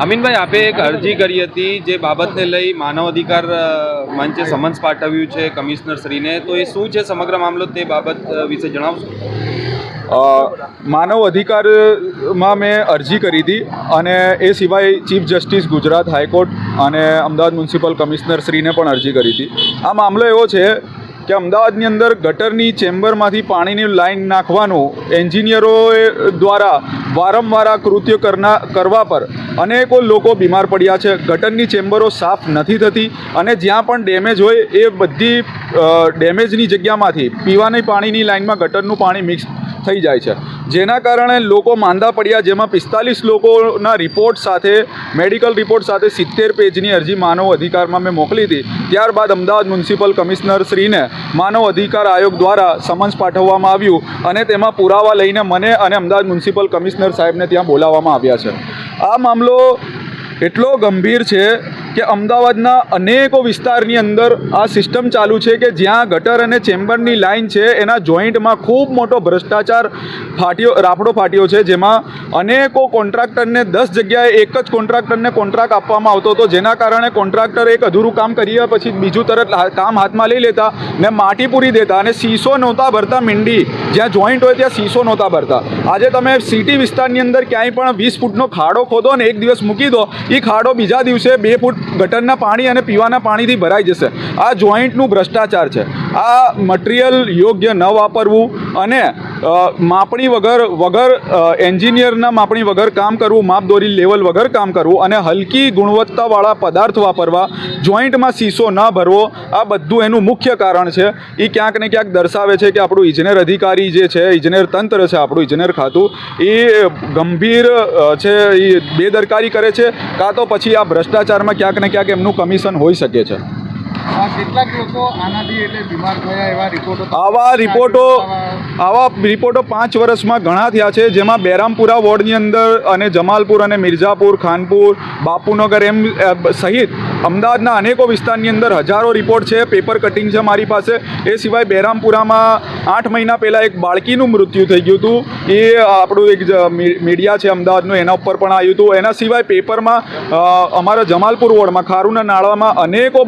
અમીનભાઈ, આપે એક અરજી કરી હતી જે બાબતને લઈ માનવ અધિકાર મંચે સમન્સ પાઠવ્યું છે કમિશનર શ્રીને, તો એ શું છે સમગ્ર મામલો, તે બાબત વિશે જણાવશો? માનવ અધિકારમાં મેં અરજી કરી હતી અને એ સિવાય ચીફ જસ્ટિસ ગુજરાત હાઈકોર્ટ અને અમદાવાદ મ્યુનિસિપલ કમિશનર શ્રીને પણ અરજી કરી હતી. આ મામલો એવો છે કે અમદાવાદની અંદર ગટરની ચેમ્બરમાંથી પાણીની લાઈન નાખવાનું એન્જિનિયરો દ્વારા વારંવાર આ કૃત્ય કરવા પર અનેકો લોકો બીમાર પડ્યા છે. ગટરની ચેમ્બરો સાફ નથી થતી અને જ્યાં પણ ડેમેજ હોય એ બધી ડેમેજની જગ્યામાંથી પીવાની પાણીની લાઈનમાં ગટરનું પાણી મિક્સ થઈ જાય છે, જેના કારણે લોકો માંદા પડ્યા. જેમાં 45 લોકોના રિપોર્ટ સાથે, મેડિકલ રિપોર્ટ સાથે 70 પેજની અરજી માનવ અધિકારમાં મેં મોકલી હતી. ત્યારબાદ અમદાવાદ મ્યુનિસિપલ કમિશનર શ્રીને માનવ અધિકાર આયોગ દ્વારા સમન્સ પાઠવવામાં આવ્યું અને તેમાં પુરાવા લઈને મને અને અમદાવાદ મ્યુનિસિપલ કમિશનર સાહેબને ત્યાં બોલાવવામાં આવ્યા છે. આ મામલો એટલો ગંભીર છે કે અમદાવાદના અનેકો વિસ્તારની અંદર આ સિસ્ટમ ચાલુ છે કે જ્યાં ગટર અને ચેમ્બરની લાઇન છે એના જોઈન્ટમાં ખૂબ મોટો ભ્રષ્ટાચાર રાફડો ફાટ્યો છે, જેમાં અનેકો કોન્ટ્રાક્ટરને 10 જગ્યાએ એક જ કોન્ટ્રાક્ટરને કોન્ટ્રાક્ટ આપવામાં આવતો હતો, જેના કારણે કોન્ટ્રાક્ટર એક અધૂરું કામ કર્યા પછી બીજું તરત કામ હાથમાં લઈ લેતા ને માટી પૂરી દેતા અને સીસો નહોતા ભરતા. મીંડી જ્યાં જોઈન્ટ હોય ત્યાં સીસો નહોતા ભરતા. આજે તમે સિટી વિસ્તારની અંદર ક્યાંય પણ 20 ફૂટનો ખાડો ખોદો ને એક દિવસ મૂકી દો, એ ખાડો બીજા દિવસે 2 ફૂટ ગટરના પાણી અને પીવાના પાણીથી ભરાઈ જશે. આ જોઈન્ટનું ભ્રષ્ટાચાર છે. આ મટીરિયલ યોગ્ય ન વાપરવું અને માપણી વગર એન્જિનિયરના માપણી વગર કામ કરવું, માપદોરી લેવલ વગર કામ કરવું અને હલકી ગુણવત્તાવાળા પદાર્થ વાપરવા, જોઈન્ટમાં શીશો ન ભરવો, આ બધું એનું મુખ્ય કારણ છે. એ ક્યાંક ને ક્યાંક દર્શાવે છે કે આપણું ઇજનેર અધિકારી જે છે, ઇજનેર તંત્ર છે, આપણું ઇજનેર ખાતું એ ગંભીર છે, એ બેદરકારી કરે છે, કાં તો પછી આ ભ્રષ્ટાચારમાં ક્યાંક ને ક્યાંક એમનું કમિશન હોઈ શકે છે. કેટલાક લોકો આનાથી એટલે બીમાર થયા એવા રિપોર્ટો આવા રિપોર્ટો 5 વર્ષમાં ઘણા થયા છે, જેમાં બેરામપુરા વોર્ડની અંદર અને જમાલપુર અને મિર્ઝાપુર, ખાનપુર, બાપુનગર એમ સહિત અમદાવાદના અનેકો વિસ્તારની અંદર હજારો રિપોર્ટ છે. પેપર કટિંગ છે મારી પાસે. એ સિવાય બેરામપુરામાં 8 મહિના પહેલાં એક બાળકીનું મૃત્યુ થઈ ગયું હતું. એ આપણું એક મીડિયા છે અમદાવાદનું, એના ઉપર પણ આવ્યું હતું. એના સિવાય પેપરમાં અમારા જમાલપુર વોર્ડમાં ખારુના નાળામાં અનેકો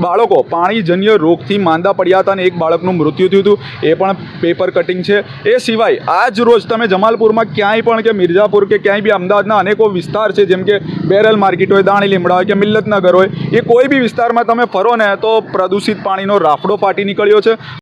બાળકો પાણીજન્ય રોગથી માંદા પડ્યા હતા અને એક બાળકનું મૃત્યુ થયું હતું. એ પણ પેપર કટિંગ છે. એ સિવાય આજ રોજ તમે જમાલપુરમાં ક્યાંય પણ કે મિર્ઝાપુર કે ક્યાંય બી અમદાવાદના અનેકો વિસ્તાર છે, જેમ કે બેરલ માર્કેટ હોય, દાણી લીમડા હોય કે મિલ્લતનગર હોય, એ કોઈ બી વિસ્તારમાં તમે ફરો ને તો પ્રદૂષિત પાણીનો રાફડો ફાટી નીકળ્યો છે.